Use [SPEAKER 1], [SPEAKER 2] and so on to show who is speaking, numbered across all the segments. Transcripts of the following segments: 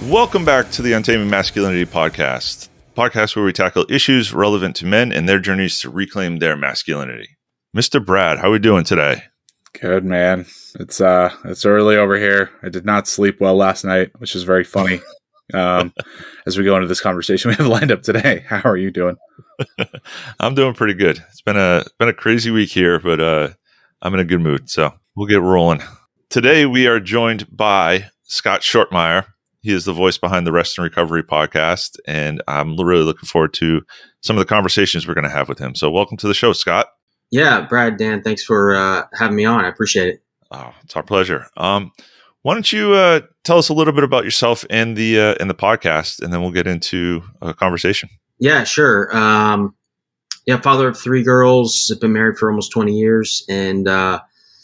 [SPEAKER 1] Welcome back to the Untaming Masculinity podcast where we tackle issues relevant to men and their journeys to reclaim their masculinity. Mr. Brad, how are we doing today?
[SPEAKER 2] Good, man. It's early over here. I did not sleep well last night, which is very funny. As we go into this conversation we have lined up today, how are you doing?
[SPEAKER 1] I'm doing pretty good. It's been a crazy week here, but I'm in a good mood, so we'll get rolling. Today we are joined by Scott Shortmeyer. He is the voice behind the Rest and Recovery podcast, and I'm really looking forward to some of the conversations we're going to have with him. So welcome to the show, Scott.
[SPEAKER 3] Yeah, Brad, Dan, thanks for having me on. I appreciate it.
[SPEAKER 1] Oh, it's our pleasure. Why don't you tell us a little bit about yourself and the podcast, and then we'll get into a conversation.
[SPEAKER 3] Yeah, sure. Father of 3 girls. I've been married for almost 20 years, and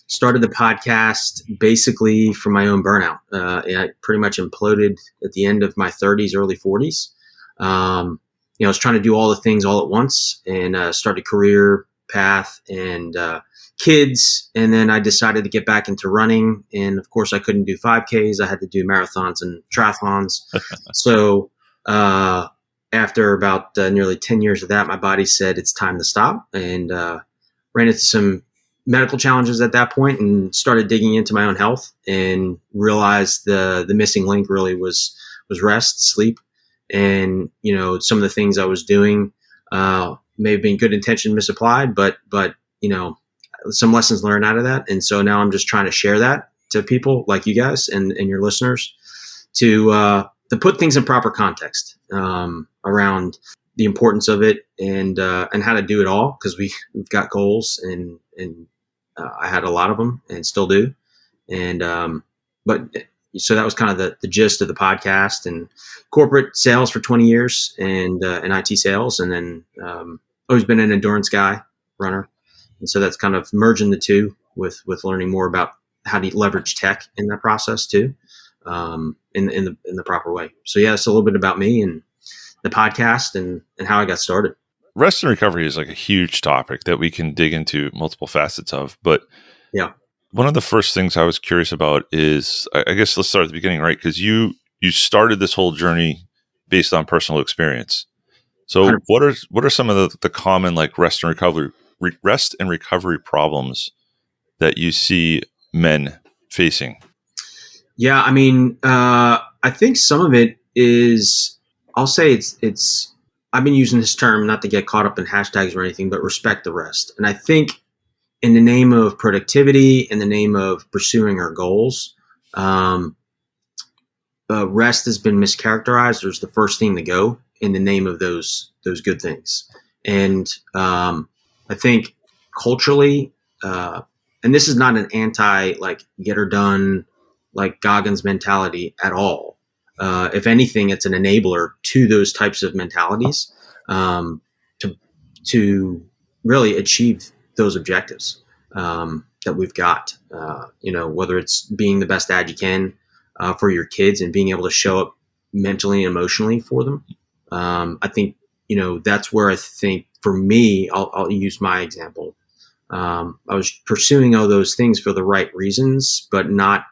[SPEAKER 3] started the podcast basically from my own burnout. I pretty much imploded at the end of my 30s, early 40s. I was trying to do all the things all at once, and started career path and kids. And then I decided to get back into running. And of course I couldn't do 5Ks. I had to do marathons and triathlons. So after about nearly 10 years of that, my body said it's time to stop, and ran into some medical challenges at that point and started digging into my own health and realized the missing link really was rest, sleep. And, some of the things I was doing may have been good intention misapplied, but some lessons learned out of that. And so now I'm just trying to share that to people like you guys and your listeners to put things in proper context around the importance of it and how to do it all, because we've got goals and I had a lot of them and still do. And so that was kind of the gist of the podcast, and corporate sales for 20 years and IT sales. And then always been an endurance guy, runner. And so that's kind of merging the two with learning more about how to leverage tech in that process too, in the proper way. So yeah, it's a little bit about me and the podcast and how I got started.
[SPEAKER 1] Rest and recovery is like a huge topic that we can dig into multiple facets of. But
[SPEAKER 3] yeah,
[SPEAKER 1] one of the first things I was curious about is, I guess let's start at the beginning, right? Because you started this whole journey based on personal experience. So 100%. What are some of the common like rest and recovery problems that you see men facing?
[SPEAKER 3] Yeah, I mean, I think some of it is, I'll say it's. I've been using this term not to get caught up in hashtags or anything, but respect the rest. And I think in the name of productivity, in the name of pursuing our goals, rest has been mischaracterized. There's the first thing to go in the name of those good things. And I think culturally, and this is not an anti like get her done, like Goggins mentality at all. If anything, it's an enabler to those types of mentalities to really achieve those objectives that we've got. Whether it's being the best dad you can for your kids and being able to show up mentally and emotionally for them. I think that's where I think for me, I'll use my example. I was pursuing all those things for the right reasons, but not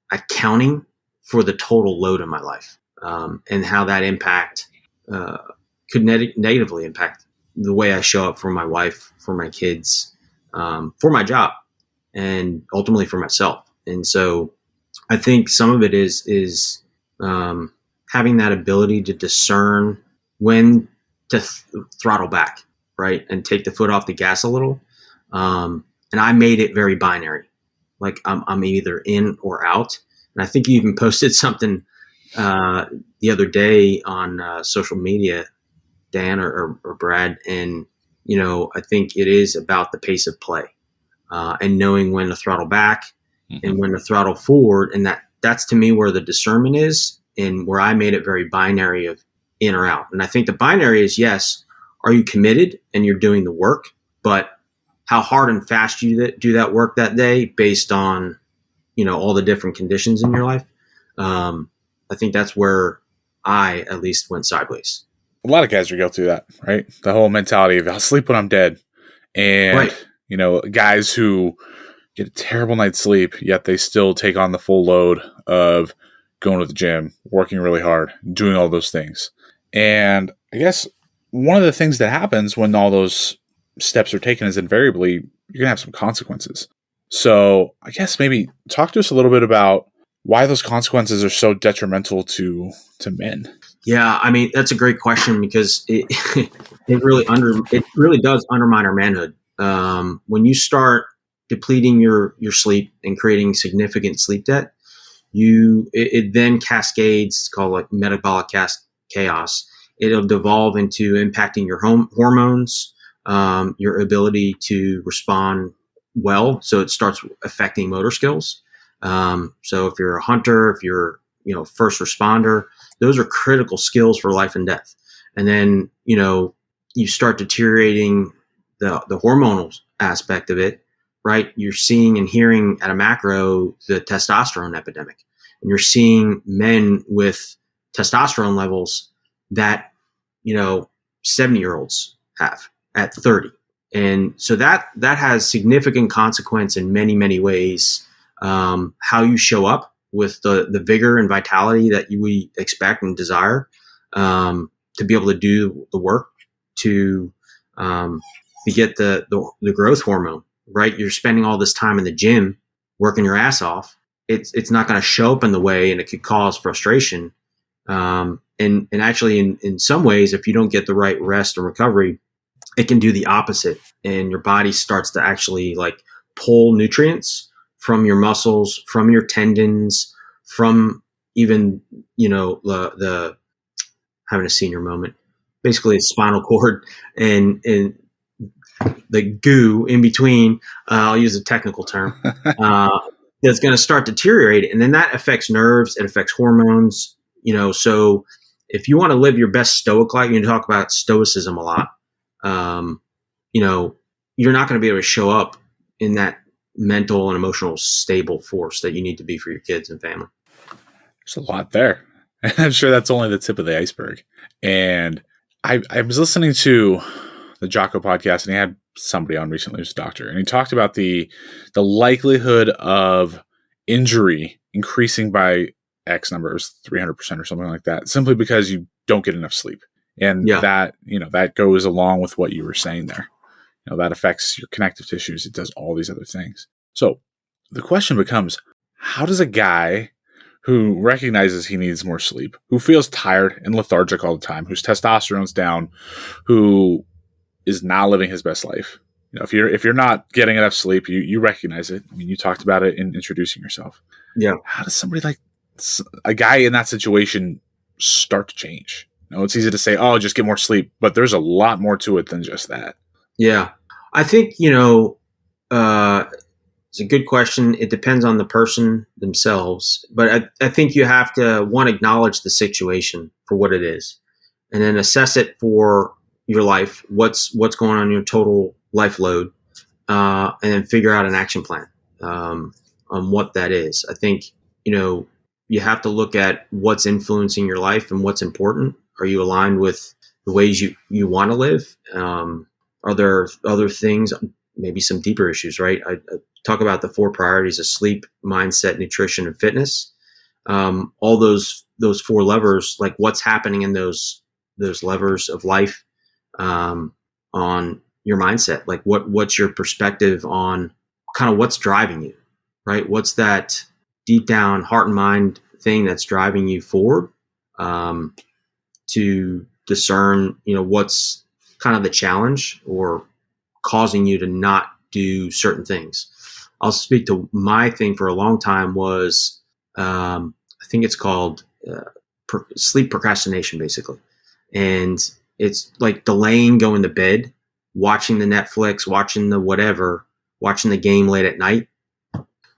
[SPEAKER 3] accounting for the total load of my life, and how that impact could negatively impact the way I show up for my wife, for my kids, for my job, and ultimately for myself. And so I think some of it is having that ability to discern when to throttle back, right, and take the foot off the gas a little. And I made it very binary, like I'm either in or out. And I think you even posted something the other day on social media, Dan or Brad. And, I think it is about the pace of play and knowing when to throttle back and when to throttle forward. And that's to me where the discernment is, and where I made it very binary of in or out. And I think the binary is, yes, are you committed and you're doing the work, but how hard and fast you do that work that day based on all the different conditions in your life. I think that's where I at least went sideways.
[SPEAKER 2] A lot of guys are guilty of that, right? The whole mentality of I'll sleep when I'm dead. And,
[SPEAKER 3] right.
[SPEAKER 2] Guys who get a terrible night's sleep, yet they still take on the full load of going to the gym, working really hard, doing all those things. And I guess one of the things that happens when all those steps are taken is invariably you're going to have some consequences. So I guess maybe talk to us a little bit about why those consequences are so detrimental to men.
[SPEAKER 3] Yeah, I mean that's a great question because it it really does undermine our manhood. When you start depleting your sleep and creating significant sleep debt, it then cascades. It's called like metabolic chaos. It'll devolve into impacting your hormones, your ability to respond well. So it starts affecting motor skills. So if you're a hunter, if you're first responder, those are critical skills for life and death. And then you start deteriorating the hormonal aspect of it, right? You're seeing and hearing at a macro the testosterone epidemic, and you're seeing men with testosterone levels that 70-year-olds have at 30. And so that has significant consequence in many ways. How you show up with the vigor and vitality that we expect and desire, to be able to do the work to get the growth hormone, right? You're spending all this time in the gym working your ass off. It's not going to show up in the way, and it could cause frustration. And actually in some ways, if you don't get the right rest and recovery, it can do the opposite, and your body starts to actually like pull nutrients from your muscles, from your tendons, from even the having a senior moment, basically a spinal cord and the goo in between. I'll use a technical term. That's going to start deteriorating, and then that affects nerves. It affects hormones. So if you want to live your best stoic life, you talk about stoicism a lot. You're not going to be able to show up in that mental and emotional stable force that you need to be for your kids and family.
[SPEAKER 2] There's a lot there. I'm sure that's only the tip of the iceberg. And I was listening to the Jocko podcast, and he had somebody on recently who's a doctor, and he talked about the likelihood of injury increasing by X numbers, 300% or something like that, simply because you don't get enough sleep. And that goes along with what you were saying there. That affects your connective tissues. It does all these other things. So the question becomes, how does a guy who recognizes he needs more sleep, who feels tired and lethargic all the time, whose testosterone's down, who is not living his best life, if you're not getting enough sleep, you recognize it. I mean, you talked about it in introducing yourself.
[SPEAKER 3] Yeah.
[SPEAKER 2] How does somebody like a guy in that situation start to change? It's easy to say, oh, just get more sleep, but there's a lot more to it than just that.
[SPEAKER 3] Yeah. I think, it's a good question. It depends on the person themselves, but I think you have to, one, acknowledge the situation for what it is, and then assess it for your life. What's going on in your total life load, and then figure out an action plan on what that is. I think, you have to look at what's influencing your life and what's important. Are you aligned with the ways you want to live? Are there other things, maybe some deeper issues, right? I talk about the 4 priorities of sleep, mindset, nutrition, and fitness. All those 4 levers, like what's happening in those levers of life, on your mindset, like what's your perspective on kind of what's driving you, right? What's that deep down heart and mind thing that's driving you forward, to discern, what's kind of the challenge or causing you to not do certain things. I'll speak to my thing for a long time was, I think it's called sleep procrastination, basically. And it's like delaying going to bed, watching the Netflix, watching the whatever, watching the game late at night.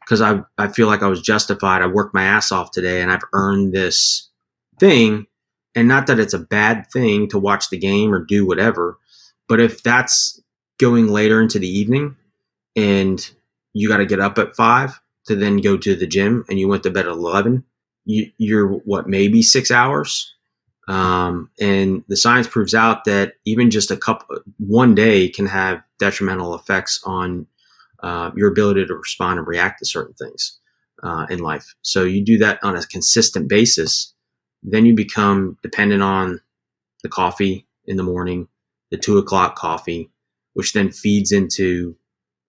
[SPEAKER 3] Because I feel like I was justified. I worked my ass off today and I've earned this thing. And not that it's a bad thing to watch the game or do whatever, but if that's going later into the evening and you got to get up at 5 to then go to the gym and you went to bed at 11, you're maybe 6 hours. And the science proves out that even just one day can have detrimental effects on your ability to respond and react to certain things. in life. So you do that on a consistent basis, then you become dependent on the coffee in the morning, the 2 o'clock coffee, which then feeds into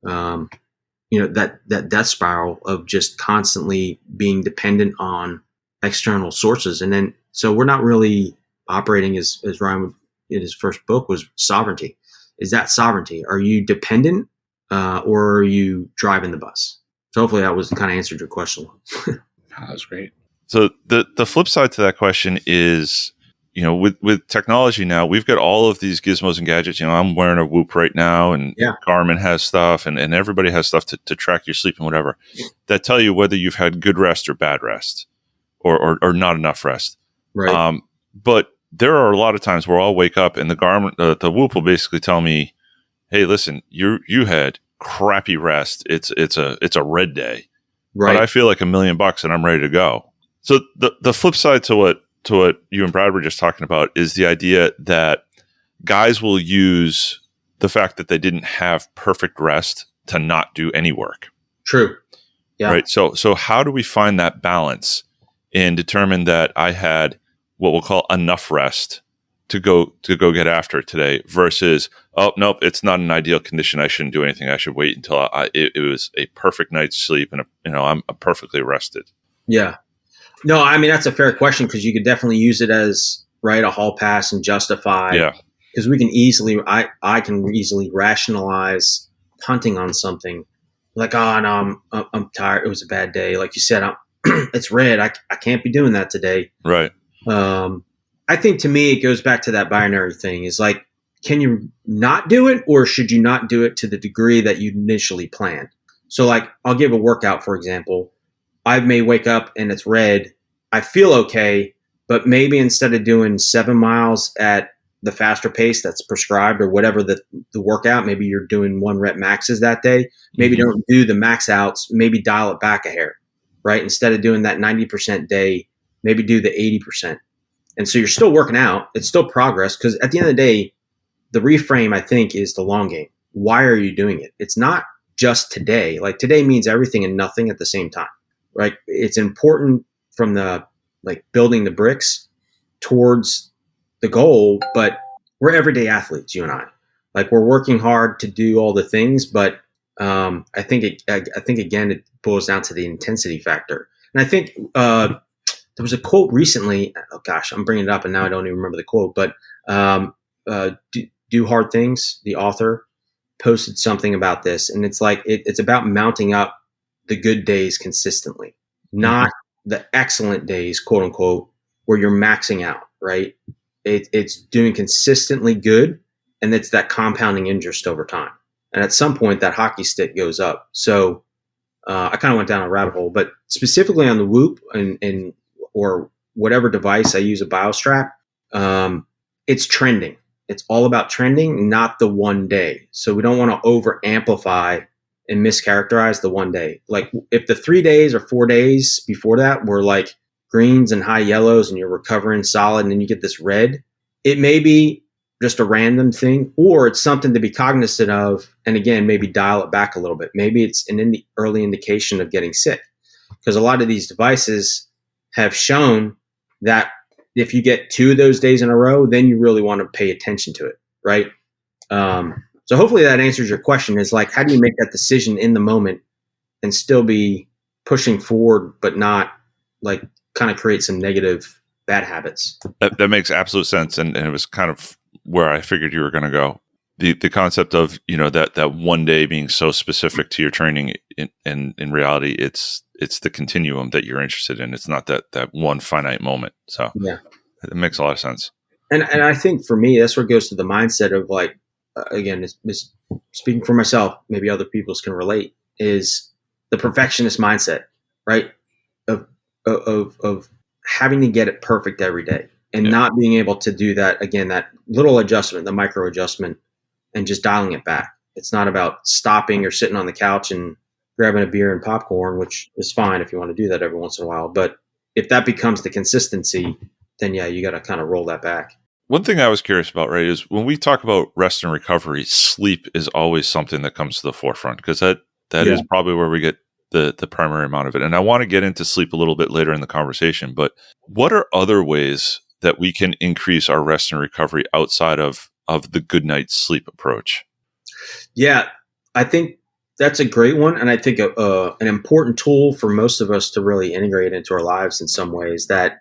[SPEAKER 3] that death spiral of just constantly being dependent on external sources. And then so we're not really operating as Ryan would, in his first book was sovereignty. Is that sovereignty? Are you dependent or are you driving the bus? So hopefully that was kind of answered your question.
[SPEAKER 2] That was great.
[SPEAKER 1] So the flip side to that question is, with technology now, we've got all of these gizmos and gadgets. I'm wearing a Whoop right now, and Garmin has stuff, and everybody has stuff to track your sleep and whatever, that tell you whether you've had good rest or bad rest, or not enough rest.
[SPEAKER 3] Right.
[SPEAKER 1] But there are a lot of times where I'll wake up and the Garmin, the Whoop will basically tell me, "Hey, listen, you had crappy rest. It's a red day,
[SPEAKER 3] Right.
[SPEAKER 1] but I feel like $1,000,000 and I'm ready to go." So the flip side to what you and Brad were just talking about is the idea that guys will use the fact that they didn't have perfect rest to not do any work.
[SPEAKER 3] True. Yeah.
[SPEAKER 1] Right. So how do we find that balance and determine that I had what we'll call enough rest to go get after it today versus, oh, nope, it's not an ideal condition. I shouldn't do anything. I should wait until it was a perfect night's sleep and I'm perfectly rested.
[SPEAKER 3] Yeah. No, I mean, that's a fair question because you could definitely use it as a hall pass and justify.
[SPEAKER 1] Yeah.
[SPEAKER 3] Because we can easily, I can easily rationalize punting on something like, oh no, I'm tired. It was a bad day. Like you said, it's red. I can't be doing that today.
[SPEAKER 1] Right.
[SPEAKER 3] I think to me, it goes back to that binary thing is like, can you not do it or should you not do it to the degree that you initially planned? So like, I'll give a workout, for example. I may wake up and it's red. I feel okay, but maybe instead of doing 7 miles at the faster pace that's prescribed or whatever the workout, maybe you're doing 1 rep maxes that day. Maybe don't do the max outs, maybe dial it back a hair, right? Instead of doing that 90% day, maybe do the 80%. And so you're still working out. It's still progress because at the end of the day, the reframe, I think, is the long game. Why are you doing it? It's not just today. Like today means everything and nothing at the same time, right? It's important from the building the bricks towards the goal, but we're everyday athletes, you and I. Like we're working hard to do all the things, but I think again it boils down to the intensity factor. And I think there was a quote recently. Oh gosh, I'm bringing it up, and now I don't even remember the quote. But do hard things. The author posted something about this, and it's like it's about mounting up the good days consistently, not the excellent days, quote unquote, where you're maxing out. Right? It's doing consistently good, and it's that compounding interest over time. And at some point, that hockey stick goes up. So I kind of went down a rabbit hole, but specifically on the Whoop and or whatever device I use, a BioStrap, it's trending. It's all about trending, not the one day. So we don't want to over amplify and mischaracterize the one day. Like if the 3 days or 4 days before that were like greens and high yellows and you're recovering solid and then you get this red, it may be just a random thing or it's something to be cognizant of. And again, maybe dial it back a little bit. Maybe it's an early indication of getting sick because a lot of these devices have shown that if you get 2 of those days in a row, then you really want to pay attention to it, right? So hopefully that answers your question is like, how do you make that decision in the moment and still be pushing forward, but not like kind of create some negative bad habits?
[SPEAKER 1] That makes absolute sense. And it was kind of where I figured you were going to go. The concept of, that one day being so specific to your training in reality, it's the continuum that you're interested in. It's not that one finite moment. So yeah, it makes a lot of sense.
[SPEAKER 3] And I think for me, that's where it goes to the mindset of like, again, it's speaking for myself, maybe other people can relate, is the perfectionist mindset, right? Of having to get it perfect every day and not being able to do that. Again, that little adjustment, the micro adjustment, and just dialing it back. It's not about stopping or sitting on the couch and grabbing a beer and popcorn, which is fine if you want to do that every once in a while. But if that becomes the consistency, then yeah, you got to kind of roll that back.
[SPEAKER 1] One thing I was curious about, right, is when we talk about rest and recovery, sleep is always something that comes to the forefront because that is probably where we get the primary amount of it. And I want to get into sleep a little bit later in the conversation, but what are other ways that we can increase our rest and recovery outside of the good night's sleep approach?
[SPEAKER 3] Yeah, I think that's a great one. And I think an important tool for most of us to really integrate into our lives in some ways that,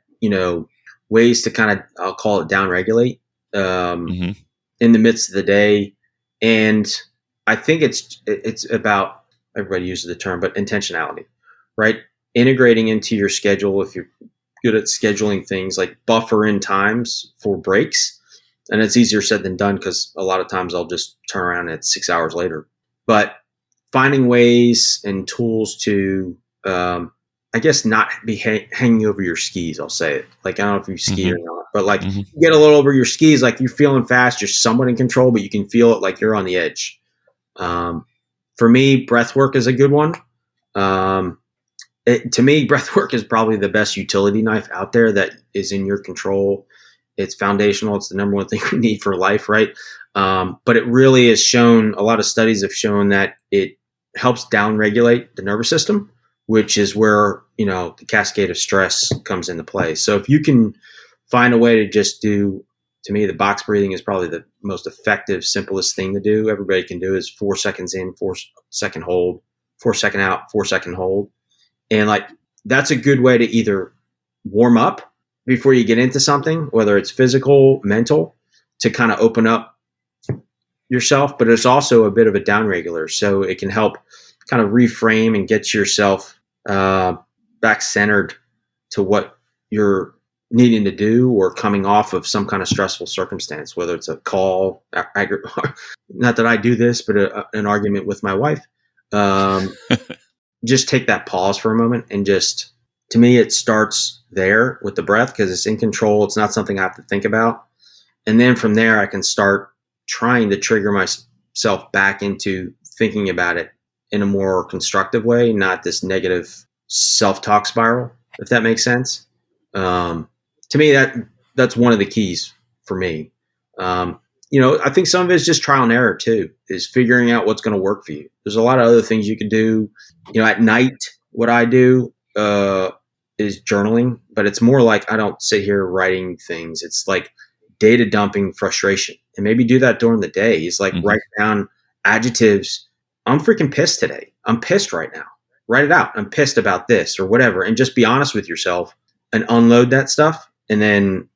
[SPEAKER 3] ways to kind of, I'll call it downregulate
[SPEAKER 1] Mm-hmm.
[SPEAKER 3] in the midst of the day. And I think it's about, everybody uses the term, but intentionality, right? Integrating into your schedule. If you're good at scheduling things, like buffer in times for breaks. And it's easier said than done because a lot of times I'll just turn around at 6 hours later. But finding ways and tools to, I guess, not be hanging over your skis, I'll say it. Like, I don't know if you ski or not, but like you get a little over your skis, like you're feeling fast, you're somewhat in control, but you can feel it like you're on the edge. For me, breath work is a good one. To me, breath work is probably the best utility knife out there that is in your control. It's foundational. It's the number one thing we need for life, right? But it really has shown, a lot of studies have shown that it helps downregulate the nervous system, which is where, the cascade of stress comes into play. So if you can find a way to just do, to me, the box breathing is probably the most effective, simplest thing to do. Everybody can do is 4 seconds in, 4-second hold, 4-second out, 4-second hold. And like, that's a good way to either warm up before you get into something, whether it's physical, mental, to kind of open up yourself, but it's also a bit of a downregulator. So it can help kind of reframe and get yourself back centered to what you're needing to do or coming off of some kind of stressful circumstance, whether it's a call, not that I do this, but an argument with my wife. Just take that pause for a moment and just, to me, it starts there with the breath because it's in control. It's not something I have to think about. And then from there, I can start trying to trigger myself back into thinking about it in a more constructive way, not this negative self-talk spiral, if that makes sense. To me, that's one of the keys for me. I think some of it is just trial and error too, is figuring out what's going to work for you. There's a lot of other things you can do. At night, what I do is journaling, but it's more like I don't sit here writing things. It's like data dumping frustration, and maybe do that during the day. It's like write down adjectives. I'm freaking pissed today. I'm pissed right now. Write it out. I'm pissed about this or whatever, and just be honest with yourself and unload that stuff, and then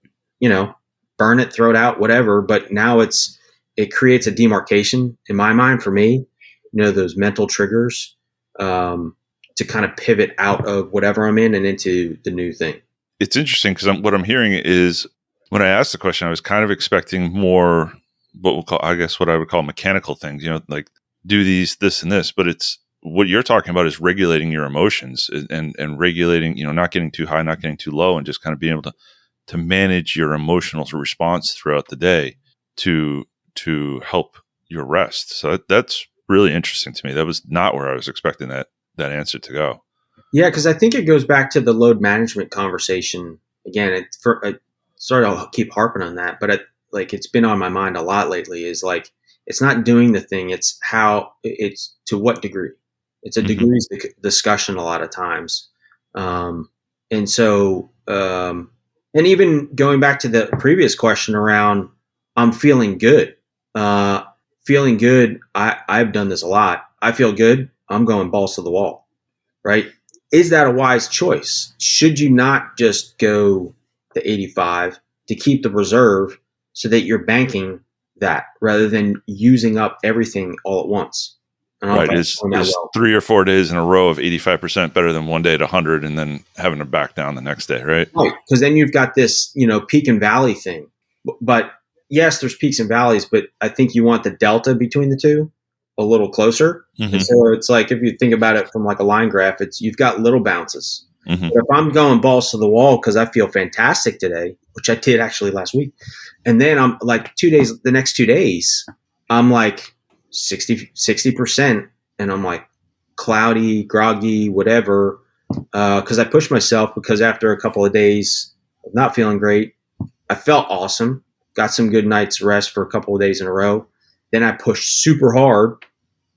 [SPEAKER 3] burn it, throw it out, whatever. But now it creates a demarcation in my mind for me, those mental triggers to kind of pivot out of whatever I'm in and into the new thing.
[SPEAKER 1] It's interesting because what I'm hearing is, when I asked the question, I was kind of expecting more what I would call mechanical things, like do this and this, but it's what you're talking about is regulating your emotions and regulating, not getting too high, not getting too low, and just kind of being able to manage your emotional response throughout the day to help your rest. So that's really interesting to me. That was not where I was expecting that answer to go.
[SPEAKER 3] Yeah, because I think it goes back to the load management conversation again. Sorry, I'll keep harping on that, but it's been on my mind a lot lately. Is like, it's not doing the thing; it's to what degree. It's a degrees discussion a lot of times, and so. And even going back to the previous question around, I'm feeling good. Feeling good, I've done this a lot. I feel good, I'm going balls to the wall, right? Is that a wise choice? Should you not just go to 85 to keep the reserve so that you're banking that rather than using up everything all at once?
[SPEAKER 1] Right. Is 3 or 4 days in a row of 85% better than one day at 100 and then having to back down the next day, right?
[SPEAKER 3] Right. Because then you've got this, peak and valley thing. But yes, there's peaks and valleys, but I think you want the delta between the two a little closer. Mm-hmm. And so it's like, if you think about it from like a line graph, you've got little bounces. Mm-hmm. But if I'm going balls to the wall because I feel fantastic today, which I did actually last week, and then I'm like the next 2 days, I'm like 60%, and I'm like cloudy, groggy, whatever, because I pushed myself, because after a couple of days of not feeling great, I felt awesome, got some good night's rest for a couple of days in a row. Then I pushed super hard,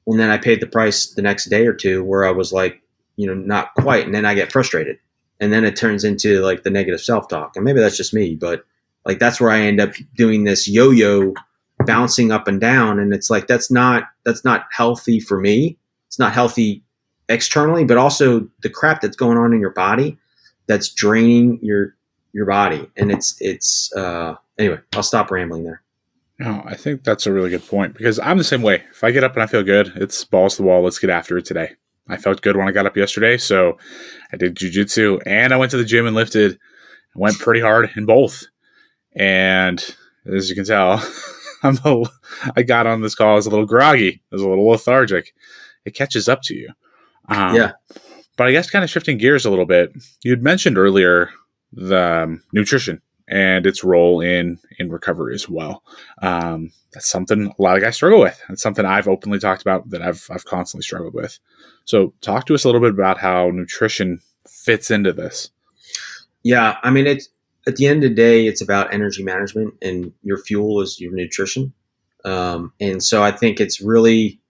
[SPEAKER 3] and then I paid the price the next day or two where I was like not quite. And then I get frustrated. And then it turns into like the negative self-talk. And maybe that's just me, but like that's where I end up doing this yo-yo bouncing up and down. And it's like that's not healthy for me. It's not healthy externally, but also the crap that's going on in your body that's draining your body. And it's anyway, I'll stop rambling there.
[SPEAKER 2] No, I think that's a really good point because I'm the same way. If I get up and I feel good, it's balls to the wall. Let's get after it today. I felt good when I got up yesterday, so I did jujitsu and I went to the gym and lifted. I went pretty hard in both. And as you can tell, I got on this call. I was a little groggy. I was a little lethargic. It catches up to you.
[SPEAKER 3] Yeah.
[SPEAKER 2] But I guess kind of shifting gears a little bit, you'd mentioned earlier the nutrition and its role in recovery as well. That's something a lot of guys struggle with. It's something I've openly talked about that I've constantly struggled with. So talk to us a little bit about how nutrition fits into this.
[SPEAKER 3] Yeah. I mean, it's at the end of the day, it's about energy management, and your fuel is your nutrition. And so I think it's really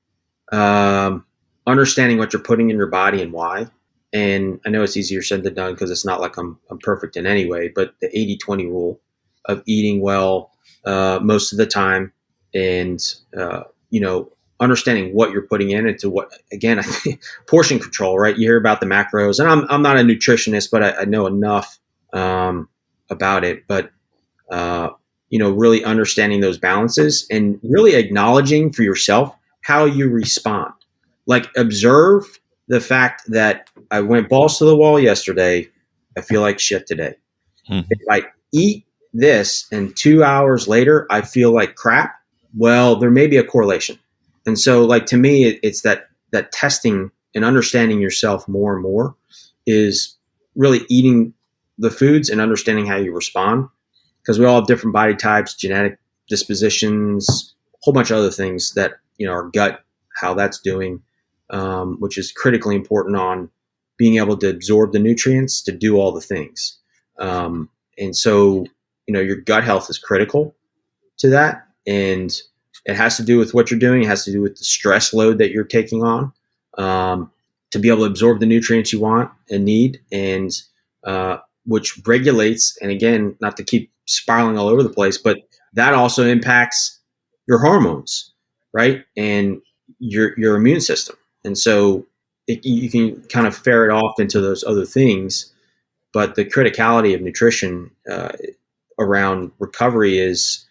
[SPEAKER 3] understanding what you're putting in your body and why. And I know it's easier said than done because it's not like I'm perfect in any way, but the 80-20 rule of eating well most of the time and, understanding what you're putting in into what, again, I think portion control, right? You hear about the macros, and I'm not a nutritionist, but I know enough about it. But, really understanding those balances and really acknowledging for yourself how you respond. Like observe the fact that I went balls to the wall yesterday. I feel like shit today. Mm-hmm. If I eat this and 2 hours later, I feel like crap. Well, there may be a correlation. And so like, to me, it's that testing and understanding yourself more and more is really eating the foods and understanding how you respond, because we all have different body types, genetic dispositions, a whole bunch of other things that, our gut, how that's doing, which is critically important on being able to absorb the nutrients to do all the things. And so, your gut health is critical to that. And it has to do with what you're doing. It has to do with the stress load that you're taking on to be able to absorb the nutrients you want and need, and which regulates, and again, not to keep spiraling all over the place, but that also impacts your hormones, right? And your immune system. And so you can kind of ferret off into those other things, but the criticality of nutrition around recovery is,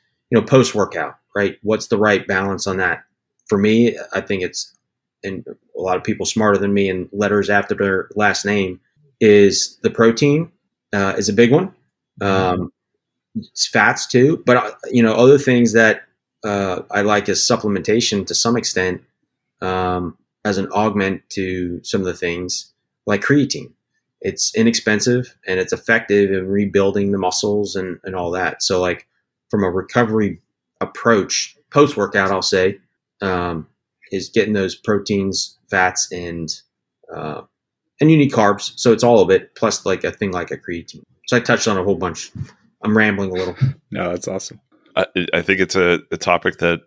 [SPEAKER 3] post-workout, right? What's the right balance on that? For me, I think it's, and a lot of people smarter than me and letters after their last name, is the protein is a big one. It's fats too, but other things that I like is supplementation to some extent as an augment to some of the things like creatine. It's inexpensive and it's effective in rebuilding the muscles and all that. So like from a recovery approach, post-workout, I'll say, is getting those proteins, fats, and you need carbs. So it's all of it, plus like a thing like a creatine. So I touched on a whole bunch. I'm rambling a little.
[SPEAKER 2] No, that's awesome.
[SPEAKER 1] I think it's a topic that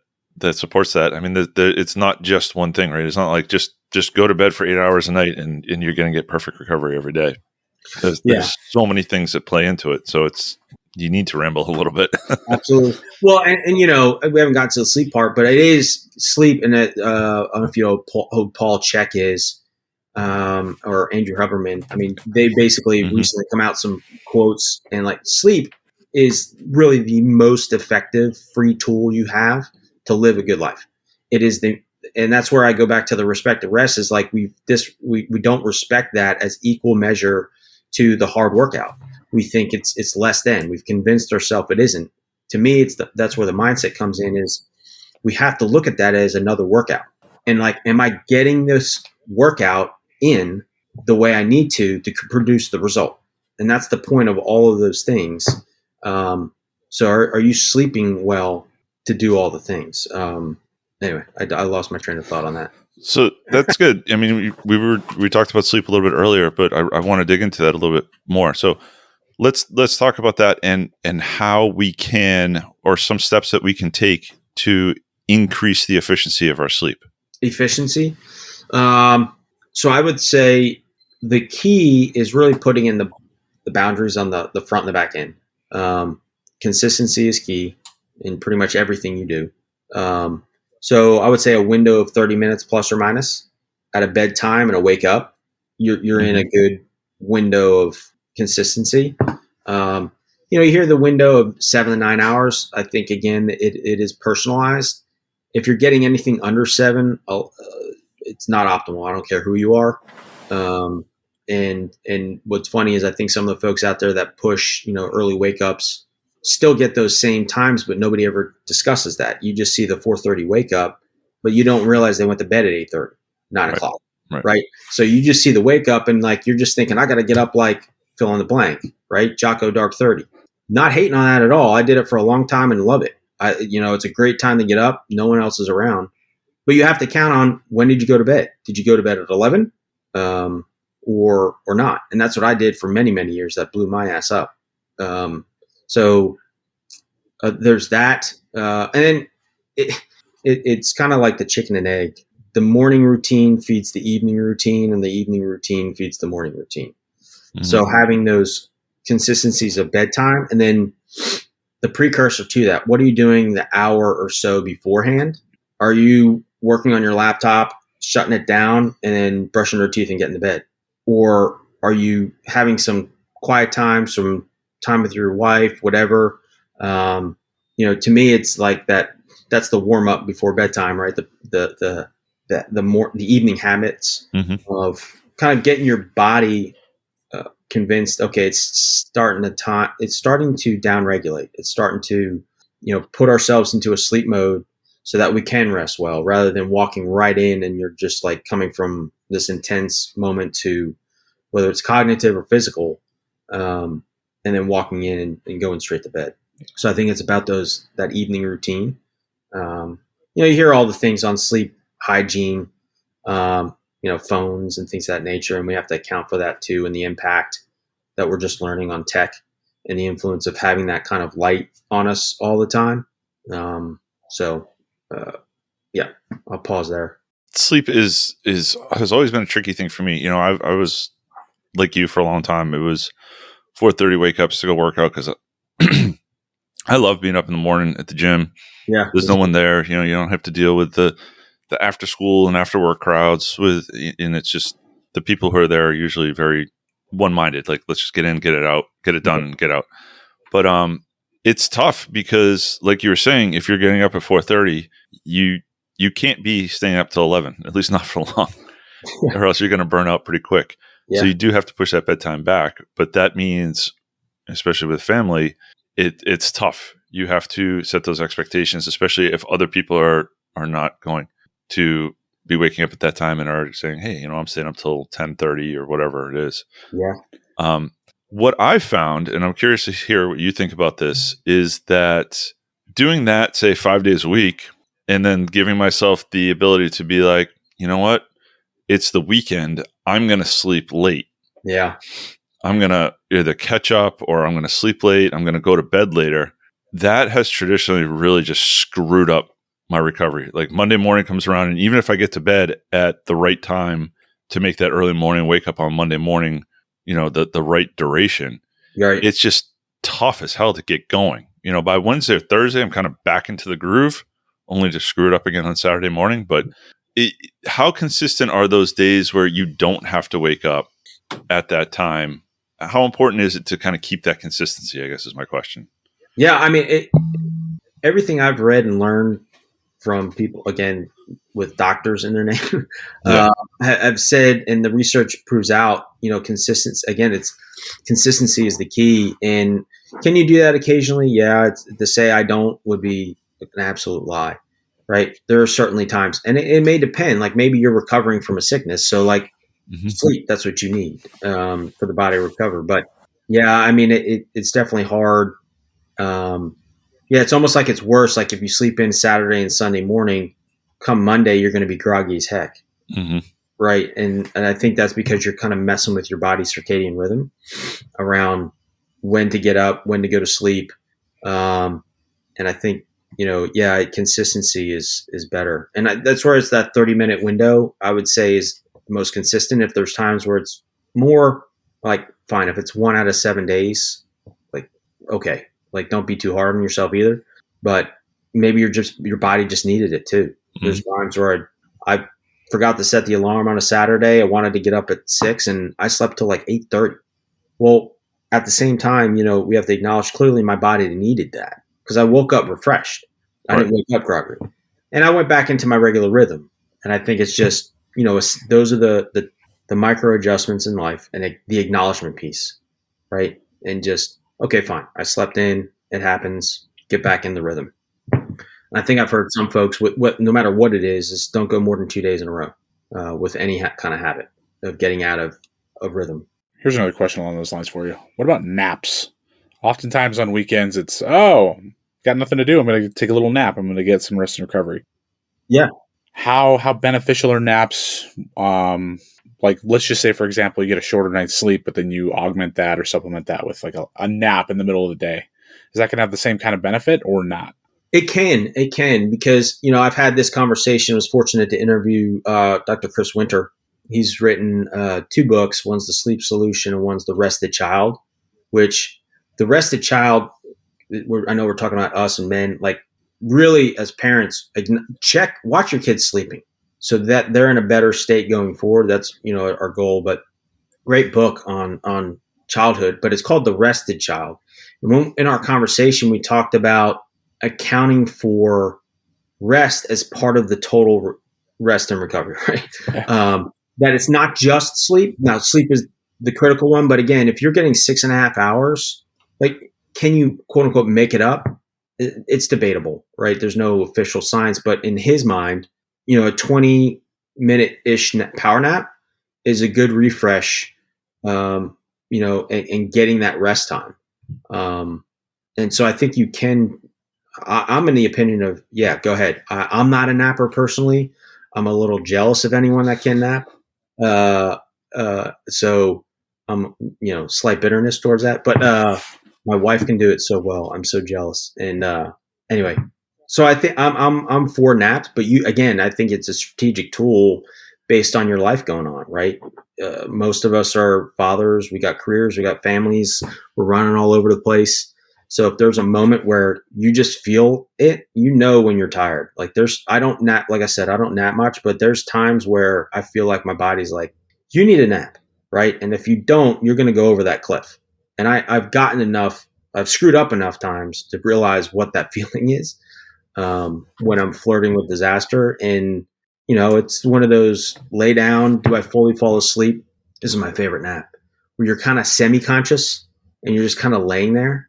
[SPEAKER 1] supports that. I mean, it's not just one thing, right? It's not like just go to bed for 8 hours a night and you're going to get perfect recovery every day. There's so many things that play into it. So you need to ramble a little bit.
[SPEAKER 3] Absolutely. Well, and we haven't gotten to the sleep part, but it is sleep. And I don't know if you know who Paul Chek is, or Andrew Huberman. I mean, they basically recently come out some quotes, and like sleep is really the most effective free tool you have to live a good life. It is and that's where I go back to the respect the rest, is like we don't respect that as equal measure to the hard workout. We think it's less than. We've convinced ourselves it isn't. To me, that's where the mindset comes in, is we have to look at that as another workout. And like, am I getting this workout in the way I need to produce the result? And that's the point of all of those things. So are you sleeping well to do all the things? Anyway, I lost my train of thought on that.
[SPEAKER 1] So that's good. I mean, we talked about sleep a little bit earlier, but I want to dig into that a little bit more. So let's talk about that and how we can, or some steps that we can take to increase the efficiency of our sleep.
[SPEAKER 3] Efficiency. So I would say the key is really putting in the boundaries on the front and the back end. Consistency is key in pretty much everything you do. So I would say a window of 30 minutes plus or minus at a bedtime and a wake up, you're in a good window of consistency. You hear the window of 7 to 9 hours. I think, again, it is personalized. If you're getting anything under 7, it's not optimal. I don't care who you are. And what's funny is I think some of the folks out there that push, early wake ups still get those same times, but nobody ever discusses that. You just see the 4:30 wake up, but you don't realize they went to bed at 8:30, 9 o'clock. Right. So you just see the wake up and you're just thinking, I got to get up fill in the blank, right? Jocko Dark 30. Not hating on that at all. I did it for a long time and love it. It's a great time to get up. No one else is around, but you have to count on, when did you go to bed? Did you go to bed at 11? Or not. And that's what I did for many, many years. That blew my ass up. So there's that. And then it's kind of like the chicken and egg. The morning routine feeds the evening routine, and the evening routine feeds the morning routine. Mm-hmm. So having those consistencies of bedtime, and then the precursor to that, what are you doing the hour or so beforehand? Are you working on your laptop, shutting it down, and then brushing your teeth and getting to bed? Or are you having some quiet time, some time with your wife, whatever? To me, it's like that. That's the warm up before bedtime, right? The evening habits of kind of getting your body convinced. Okay, it's starting to downregulate. It's starting to, put ourselves into a sleep mode so that we can rest well, rather than walking right in and you're just coming from this intense moment to, whether it's cognitive or physical, and then walking in and going straight to bed. So I think it's about that evening routine. You hear all the things on sleep hygiene, phones and things of that nature, and we have to account for that too, and the impact that we're just learning on tech and the influence of having that kind of light on us all the time. I'll pause there.
[SPEAKER 1] Sleep has always been a tricky thing for me. I was like you for a long time. It was 4:30 wake ups to go work out because I love being up in the morning at the gym.
[SPEAKER 3] Yeah,
[SPEAKER 1] there's no one there. You don't have to deal with the after school and after work crowds and it's just the people who are there are usually very one-minded. Let's just get in, get it out, get it done, and get out. But it's tough because, like you were saying, if you're getting up at 4:30, you can't be staying up till 11, at least not for long, or else you're going to burn out pretty quick. Yeah. So you do have to push that bedtime back. But that means, especially with family, it's tough. You have to set those expectations, especially if other people are not going to be waking up at that time and are saying, hey, I'm staying up till 10:30 or whatever it is.
[SPEAKER 3] Yeah.
[SPEAKER 1] What I found, and I'm curious to hear what you think about this, is that doing that, say, 5 days a week, and then giving myself the ability to be like, you know what? It's the weekend. I'm going to sleep late.
[SPEAKER 3] Yeah.
[SPEAKER 1] I'm going to either catch up or I'm going to sleep late. I'm going to go to bed later. That has traditionally really just screwed up my recovery. Monday morning comes around, and even if I get to bed at the right time to make that early morning wake up on Monday morning, the right duration,
[SPEAKER 3] right,
[SPEAKER 1] it's just tough as hell to get going. By Wednesday or Thursday, I'm kind of back into the groove, only to screw it up again on Saturday morning. But how consistent are those days where you don't have to wake up at that time? How important is it to kind of keep that consistency, I guess, is my question.
[SPEAKER 3] Yeah, I mean, everything I've read and learned from people, again, with doctors in their name, have said, and the research proves out, consistency. Again, consistency is the key. And can you do that occasionally? Yeah. To say I don't would be an absolute lie, right? There are certainly times, and it may depend. Maybe you're recovering from a sickness, so sleep, that's what you need for the body to recover. But yeah, I mean, it's definitely hard. Yeah, it's almost like it's worse. If you sleep in Saturday and Sunday morning, come Monday, you're going to be groggy as heck.
[SPEAKER 1] Mm-hmm.
[SPEAKER 3] Right. And I think that's because you're kind of messing with your body's circadian rhythm around when to get up, when to go to sleep. And I think, consistency is better. And that's where it's that 30-minute window, I would say, is the most consistent. If there's times where it's more like, fine, if it's 1 out of 7 days, like, okay, like don't be too hard on yourself either. But maybe your body just needed it too. There's times where I forgot to set the alarm on a Saturday. I wanted to get up at 6 and I slept till like 8:30. Well, at the same time, we have to acknowledge clearly my body needed that because I woke up refreshed. I didn't wake up groggy. And I went back into my regular rhythm. And I think it's just, those are the micro adjustments in life and the acknowledgement piece, right? And just, okay, fine. I slept in. It happens. Get back in the rhythm. And I think I've heard some folks, no matter what it is don't go more than 2 days in a row with any kind of habit of getting out of rhythm.
[SPEAKER 2] Here's another question along those lines for you. What about naps? Oftentimes on weekends, it's, got nothing to do. I'm going to take a little nap. I'm going to get some rest and recovery.
[SPEAKER 3] Yeah.
[SPEAKER 2] How beneficial are naps? Like, let's just say, for example, you get a shorter night's sleep, but then you augment that or supplement that with like a nap in the middle of the day. Is that going to have the same kind of benefit or not?
[SPEAKER 3] It can because, I've had this conversation. I was fortunate to interview Dr. Chris Winter. He's written 2 books. One's The Sleep Solution and one's The Rested Child, which the rested child, I know we're talking about us and men, like really as parents, watch your kids sleeping so that they're in a better state going forward. That's, our goal, but great book on childhood, but it's called The Rested Child. And in our conversation, we talked about accounting for rest as part of the total rest and recovery, right?
[SPEAKER 2] Yeah.
[SPEAKER 3] That it's not just sleep. Now, sleep is the critical one, but again, if you're getting 6.5 hours, like, can you quote unquote make it up? It's debatable, right? There's no official science, but in his mind, a 20-minute-ish power nap is a good refresh, and getting that rest time. And so I think you can. I'm in the opinion of, go ahead. I'm not a napper personally. I'm a little jealous of anyone that can nap. So slight bitterness towards that, but my wife can do it so well. I'm so jealous. And anyway, so I think I'm for naps, but I think it's a strategic tool based on your life going on, right? Most of us are fathers. We got careers, we got families. We're running all over the place. So if there's a moment where you just feel it, when you're tired. Like I don't nap, like I said, I don't nap much, but there's times where I feel like my body's like, you need a nap, right? And if you don't, you're going to go over that cliff. And I've screwed up enough times to realize what that feeling is when I'm flirting with disaster. And, it's one of those lay down, do I fully fall asleep? This is my favorite nap, where you're kind of semi-conscious and you're just kind of laying there.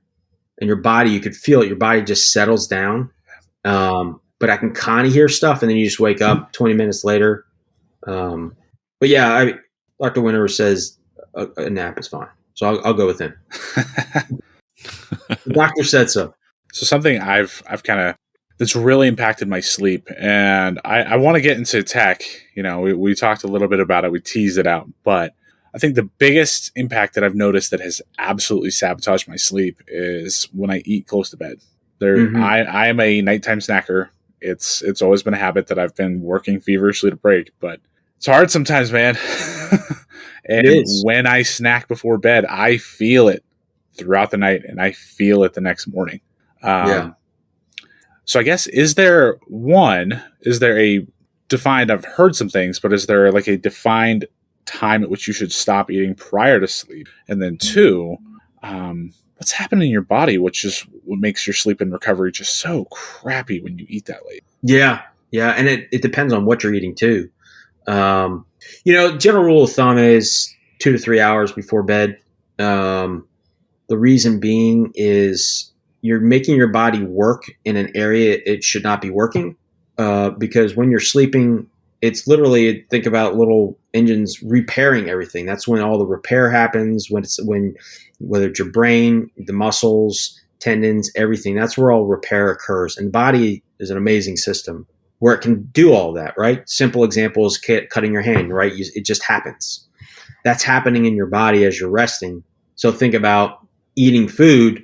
[SPEAKER 3] And your body, you could feel it. Your body just settles down. But I can kind of hear stuff, and then you just wake up 20 minutes later. But yeah, Dr. Winter says a nap is fine. So I'll go with him. The doctor said so.
[SPEAKER 2] So something I've kind of that's really impacted my sleep, and I want to get into tech. We talked a little bit about it. We teased it out, but I think the biggest impact that I've noticed that has absolutely sabotaged my sleep is when I eat close to bed. I am a nighttime snacker. It's always been a habit that I've been working feverishly to break, but it's hard sometimes, man. And when I snack before bed, I feel it throughout the night and I feel it the next morning. So I guess, is there a defined, I've heard some things, but is there like a defined time at which you should stop eating prior to sleep? And then 2, what's happening in your body, which is what makes your sleep and recovery just so crappy when you eat that late?
[SPEAKER 3] Yeah. And it depends on what you're eating too. General rule of thumb is 2 to 3 hours before bed. The reason being is you're making your body work in an area it should not be working, because when you're sleeping, it's literally, think about little engines repairing everything. That's when all the repair happens, whether it's your brain, the muscles, tendons, everything, that's where all repair occurs. And the body is an amazing system where it can do all that, right? Simple example is cutting your hand, right? It just happens. That's happening in your body as you're resting. So think about eating food.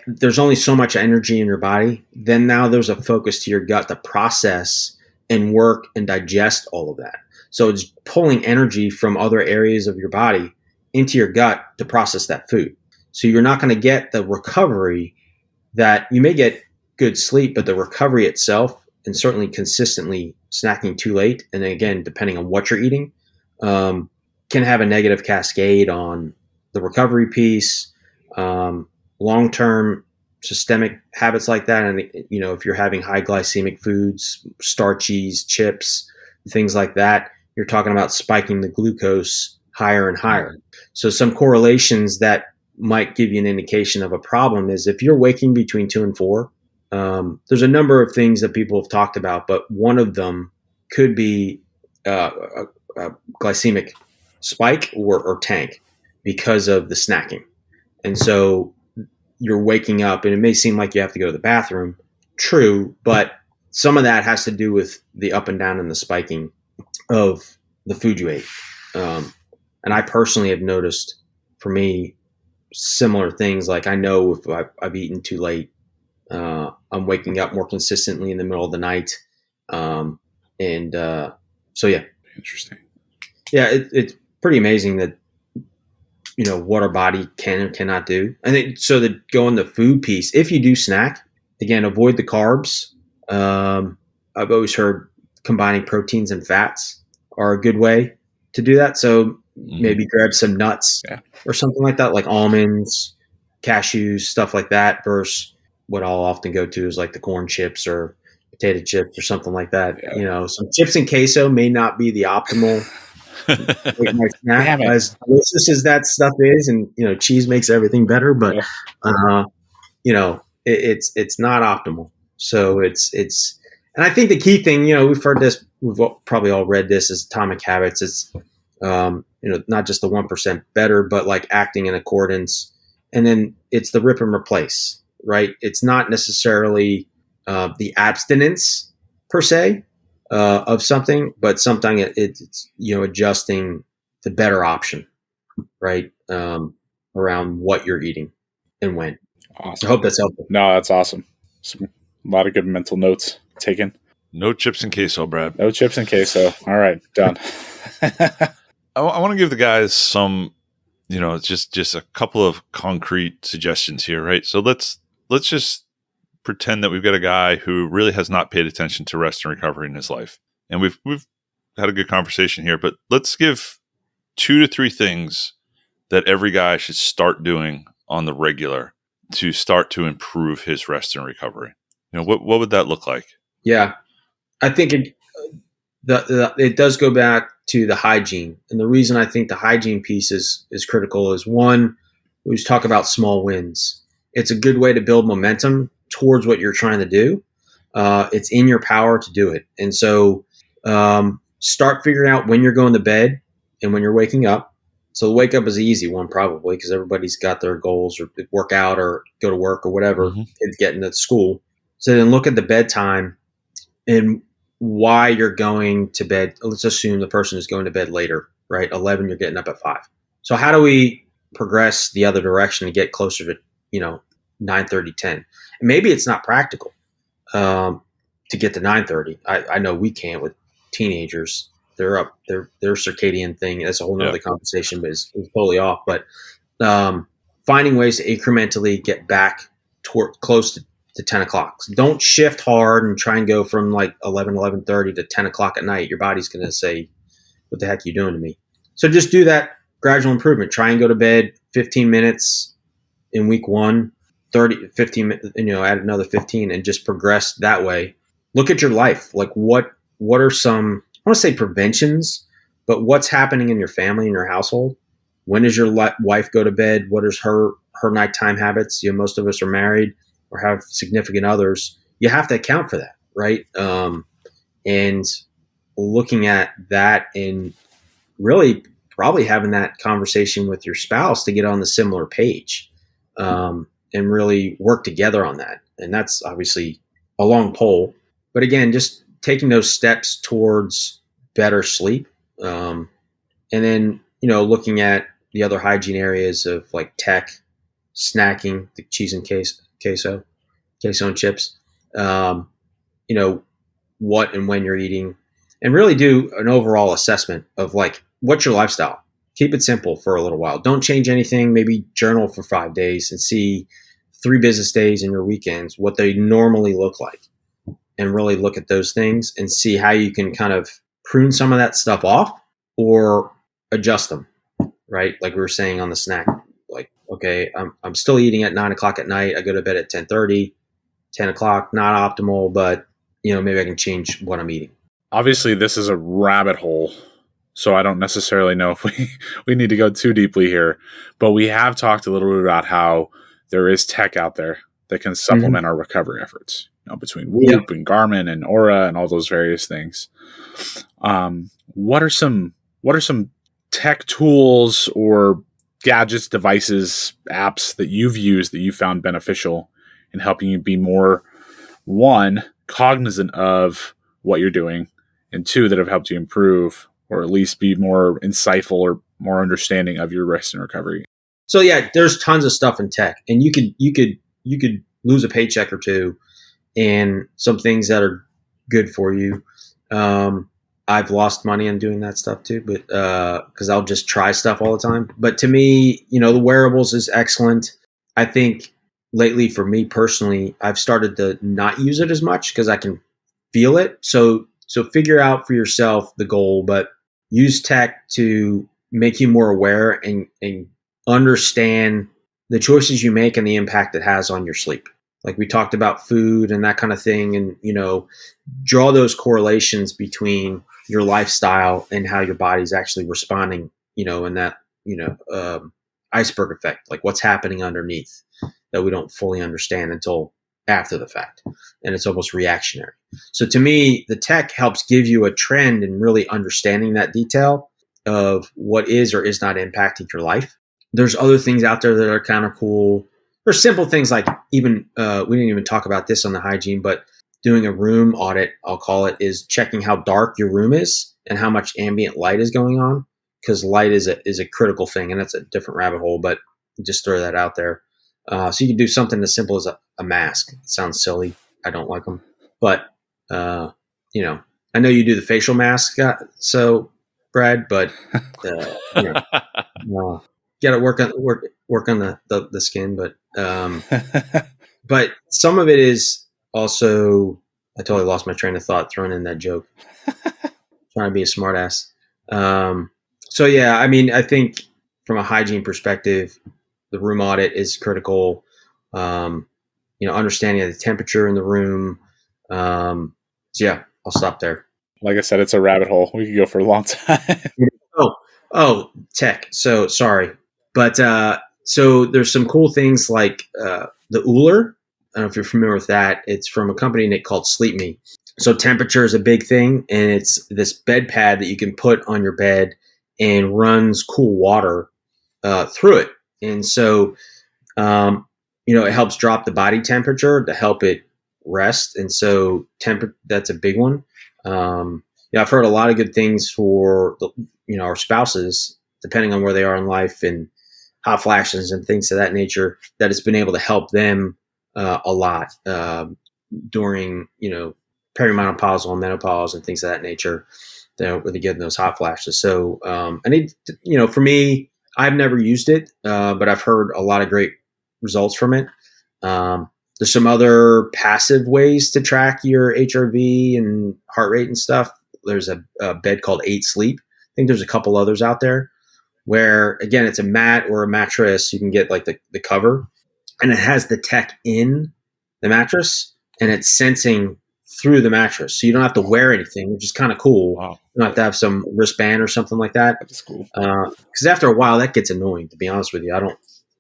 [SPEAKER 3] There's only so much energy in your body. Then now there's a focus to your gut to process and work and digest all of that. So it's pulling energy from other areas of your body into your gut to process that food. So you're not going to get the recovery that you may get good sleep, but the recovery itself, and certainly consistently snacking too late, and again, depending on what you're eating, can have a negative cascade on the recovery piece, long-term systemic habits like that. And, if you're having high glycemic foods, starchies, chips, things like that, you're talking about spiking the glucose higher and higher. So some correlations that might give you an indication of a problem is if you're waking between 2 and 4, there's a number of things that people have talked about, but one of them could be a glycemic spike or tank because of the snacking. And so you're waking up and it may seem like you have to go to the bathroom. True, but some of that has to do with the up and down and the spiking of the food you ate. And I personally have noticed, for me, similar things. Like I know if I've eaten too late, I'm waking up more consistently in the middle of the night. So yeah.
[SPEAKER 2] Interesting.
[SPEAKER 3] Yeah, it's pretty amazing that, what our body can and cannot do. I think so that going the food piece, if you do snack, again, avoid the carbs. I've always heard combining proteins and fats are a good way to do that. So maybe grab some nuts or something like that, like almonds, cashews, stuff like that, versus what I'll often go to is like the corn chips or potato chips or something like that.
[SPEAKER 2] Yeah.
[SPEAKER 3] Some chips and queso may not be the optimal snack, as delicious as that stuff is, and cheese makes everything better, but it's not optimal. So it's and I think the key thing, we've heard this, we've probably all read this, is Atomic Habits. It's not just the 1% better, but like acting in accordance, and then it's the rip and replace, right? It's not necessarily the abstinence per se of something, but something it's adjusting the better option, right? Around what you're eating and when.
[SPEAKER 2] Awesome.
[SPEAKER 3] I hope that's helpful.
[SPEAKER 2] No, that's awesome. A lot of good mental notes taken.
[SPEAKER 1] No chips and queso, Brad.
[SPEAKER 2] No chips and queso. All right, done.
[SPEAKER 1] I want to give the guys some, just a couple of concrete suggestions here, right? So let's just pretend that we've got a guy who really has not paid attention to rest and recovery in his life. And we've had a good conversation here, but let's give 2 to 3 things that every guy should start doing on the regular to start to improve his rest and recovery. What would that look like?
[SPEAKER 3] Yeah, I think it does go back to the hygiene. And the reason I think the hygiene piece is critical is, one, we just talk about small wins. It's a good way to build momentum towards what you're trying to do. It's in your power to do it. And so start figuring out when you're going to bed and when you're waking up. So the wake up is the easy one, probably, because everybody's got their goals, or work out or go to work or whatever, kids getting to school. So then look at the bedtime and why you're going to bed. Let's assume the person is going to bed later, right? 11, you're getting up at 5. So how do we progress the other direction and get closer to, 9:30, 10? And maybe it's not practical to get to 9:30. I know we can't with teenagers. They're up, their circadian thing. That's a whole nother conversation, but it's totally off. But finding ways to incrementally get back toward close to 10 o'clock. So don't shift hard and try and go from like 11:30 to 10 o'clock at night. Your body's going to say, what the heck are you doing to me? So just do that gradual improvement. Try and go to bed 15 minutes in week 1, 15, add another 15 and just progress that way. Look at your life. Like what are some, I want to say preventions, but what's happening in your family, in your household? When does your wife go to bed? What is her nighttime habits? Most of us are married or have significant others. You have to account for that, right? And looking at that and really probably having that conversation with your spouse to get on the similar page, and really work together on that. And that's obviously a long pole, but again, just taking those steps towards better sleep. And then, looking at the other hygiene areas of like tech, snacking, the cheese and queso and chips, what and when you're eating, and really do an overall assessment of like, what's your lifestyle? Keep it simple for a little while. Don't change anything. Maybe journal for 5 days and see 3 business days and your weekends, what they normally look like, and really look at those things and see how you can kind of prune some of that stuff off or adjust them, right? Like we were saying on the snack, like, okay, I'm still eating at 9 o'clock at night. I go to bed at 10:30, 10 o'clock, not optimal, but maybe I can change what I'm eating.
[SPEAKER 2] Obviously, this is a rabbit hole, so I don't necessarily know if we need to go too deeply here, but we have talked a little bit about how there is tech out there that can supplement our recovery efforts, between Whoop and Garmin and Aura and all those various things. What are some tech tools or gadgets, devices, apps that you've used that you found beneficial in helping you be more, one, cognizant of what you're doing, and two, that have helped you improve or at least be more insightful or more understanding of your rest and recovery?
[SPEAKER 3] So yeah, there's tons of stuff in tech, and you could lose a paycheck or two, and some things that are good for you. I've lost money on doing that stuff too, but because I'll just try stuff all the time. But to me, the wearables is excellent. I think lately, for me personally, I've started to not use it as much because I can feel it. So figure out for yourself the goal, but use tech to make you more aware and understand the choices you make and the impact it has on your sleep. Like we talked about food and that kind of thing, and draw those correlations between your lifestyle and how your body's actually responding, in that iceberg effect, like what's happening underneath that we don't fully understand until after the fact, and it's almost reactionary. So to me, the tech helps give you a trend and really understanding that detail of what is or is not impacting your life. There's other things out there that are kind of cool. There's simple things like even we didn't even talk about this on the hygiene, but doing a room audit, I'll call it, is checking how dark your room is and how much ambient light is going on, because light is a critical thing, and that's a different rabbit hole, but just throw that out there. So you can do something as simple as a mask. It sounds silly. I don't like them, but I know you do the facial mask, so Brad, but got to work on the skin, but but some of it is also, I totally lost my train of thought throwing in that joke. Trying to be a smart ass. So yeah, I mean, I think from a hygiene perspective, the room audit is critical. Understanding the temperature in the room. So yeah, I'll stop there.
[SPEAKER 2] Like I said, it's a rabbit hole. We could go for a long time.
[SPEAKER 3] Oh, tech. So sorry. But so there's some cool things like the Ooler. I don't know if you're familiar with that. It's from a company called Sleep Me. So temperature is a big thing, and it's this bed pad that you can put on your bed and runs cool water through it. And so, it helps drop the body temperature to help it rest. And so that's a big one. I've heard a lot of good things for our spouses, depending on where they are in life, and hot flashes and things of that nature, that it's been able to help them a lot during perimenopausal and menopause and things of that nature, where they get those hot flashes. So for me, I've never used it, but I've heard a lot of great results from it. There's some other passive ways to track your HRV and heart rate and stuff. There's a bed called 8 Sleep. I think there's a couple others out there where, again, it's a mat or a mattress. You can get like the cover, and it has the tech in the mattress, and it's sensing through the mattress. So you don't have to wear anything, which is kind of cool.
[SPEAKER 2] Wow.
[SPEAKER 3] You don't have to have some wristband or something like that.
[SPEAKER 2] That's cool.
[SPEAKER 3] Because after a while, that gets annoying, to be honest with you. I don't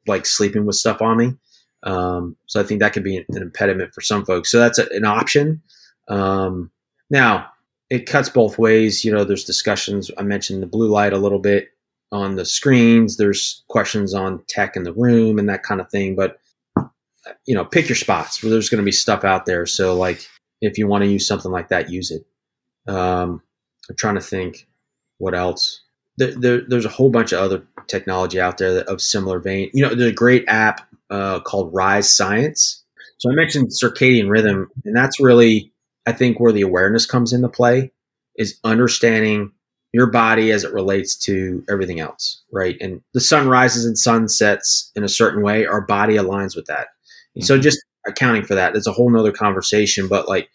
[SPEAKER 3] like sleeping with stuff on me. So I think that could be an impediment for some folks. So that's an option. Now, it cuts both ways. There's discussions. I mentioned the blue light a little bit on the screens. There's questions on tech in the room and that kind of thing. But, pick your spots where there's going to be stuff out there. So, like, if you want to use something like that, use it. I'm trying to think what else. There's a whole bunch of other technology out there of similar vein. There's a great app called Rise Science. So I mentioned circadian rhythm, and that's really, I think, where the awareness comes into play, is understanding your body as it relates to everything else, right? And the sun rises and sun sets in a certain way, our body aligns with that. And so just accounting for that, it's a whole nother conversation, but like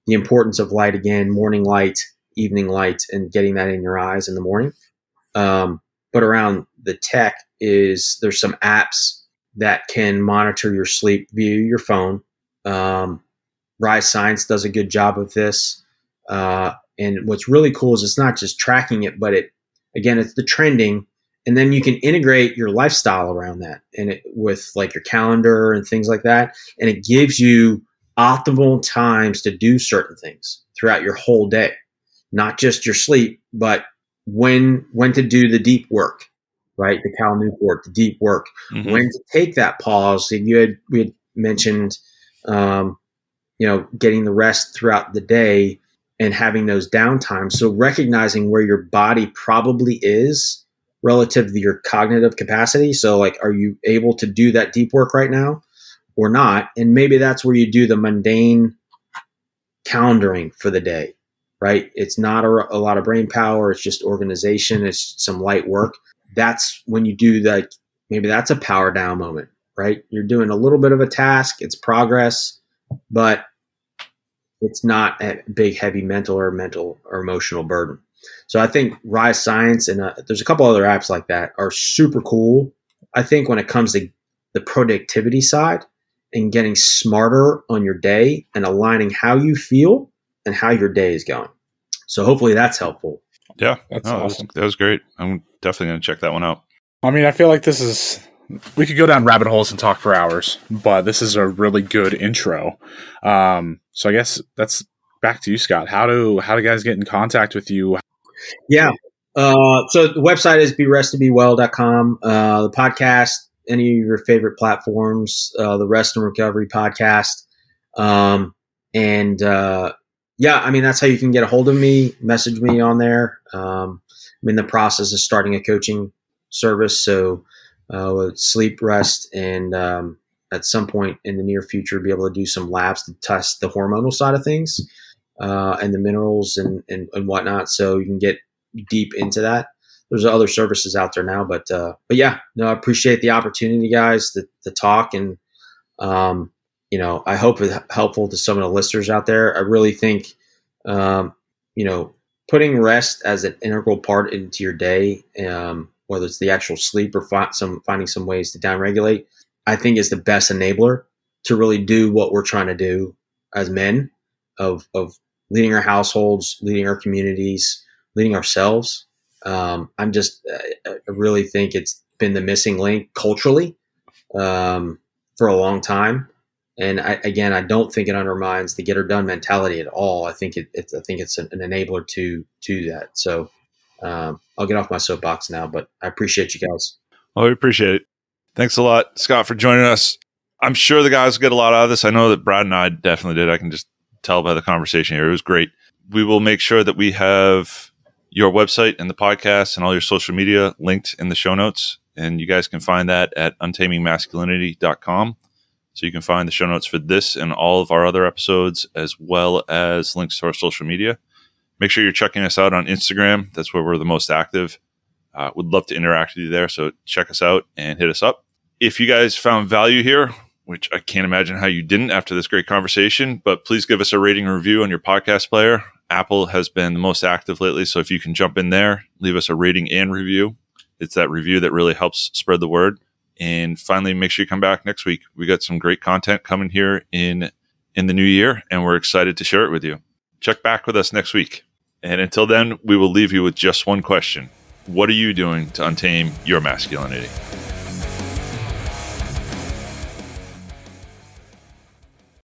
[SPEAKER 3] the importance of light again, morning light, evening light, and getting that in your eyes in the morning. But around the tech there's some apps that can monitor your sleep via your phone. Rise Science does a good job of this. And what's really cool is it's not just tracking it, but it's the trending. And then you can integrate your lifestyle around that and with like your calendar and things like that. And it gives you optimal times to do certain things throughout your whole day, not just your sleep, but when to do the deep work, right? The Cal Newport, the deep work, when to take that pause. And we had mentioned, getting the rest throughout the day and having those downtimes. So recognizing where your body probably is relative to your cognitive capacity. So like, are you able to do that deep work right now or not? And maybe that's where you do the mundane calendaring for the day, right? It's not a lot of brain power. It's just organization. It's some light work. That's when you do that. Maybe that's a power down moment, right? You're doing a little bit of a task. It's progress, but it's not a big, heavy mental or emotional burden. So I think Rise Science and there's a couple other apps like that are super cool. I think when it comes to the productivity side and getting smarter on your day and aligning how you feel and how your day is going. So hopefully that's helpful.
[SPEAKER 1] Yeah,
[SPEAKER 2] that's awesome.
[SPEAKER 1] That was great. I'm definitely going to check that one out.
[SPEAKER 2] I mean, I feel like we could go down rabbit holes and talk for hours, but this is a really good intro. So I guess that's back to you, Scott. How do guys get in contact with you?
[SPEAKER 3] Yeah. So the website is berestedbewell.com. The podcast, any of your favorite platforms, the Rest and Recovery podcast. I mean, that's how you can get a hold of me, message me on there. I'm in the process of starting a coaching service. So, with sleep, rest, and at some point in the near future, be able to do some labs to test the hormonal side of things and the minerals and whatnot. So you can get deep into that. There's other services out there now, but yeah, no, I appreciate the opportunity, guys, to talk. And, I hope it's helpful to some of the listeners out there. I really think, putting rest as an integral part into your day, whether it's the actual sleep or finding some ways to downregulate, I think is the best enabler to really do what we're trying to do as men of leading our households, leading our communities, leading ourselves. I really think it's been the missing link culturally for a long time. And I don't think it undermines the get her done mentality at all. I think it's an enabler to that. So I'll get off my soapbox now, but I appreciate you guys.
[SPEAKER 1] Oh, we appreciate it. Thanks a lot, Scott, for joining us. I'm sure the guys get a lot out of this. I know that Brad and I definitely did. I can just tell by the conversation here. It was great. We will make sure that we have your website and the podcast and all your social media linked in the show notes. And you guys can find that at untamingmasculinity.com. So you can find the show notes for this and all of our other episodes, as well as links to our social media. Make sure you're checking us out on Instagram. That's where we're the most active. Would love to interact with you there. So check us out and hit us up. If you guys found value here, which I can't imagine how you didn't after this great conversation, but please give us a rating and review on your podcast player. Apple has been the most active lately. So if you can jump in there, leave us a rating and review. It's that review that really helps spread the word. And finally, make sure you come back next week. We got some great content coming here in the new year, and we're excited to share it with you. Check back with us next week. And until then, we will leave you with just one question. What are you doing to untame your masculinity?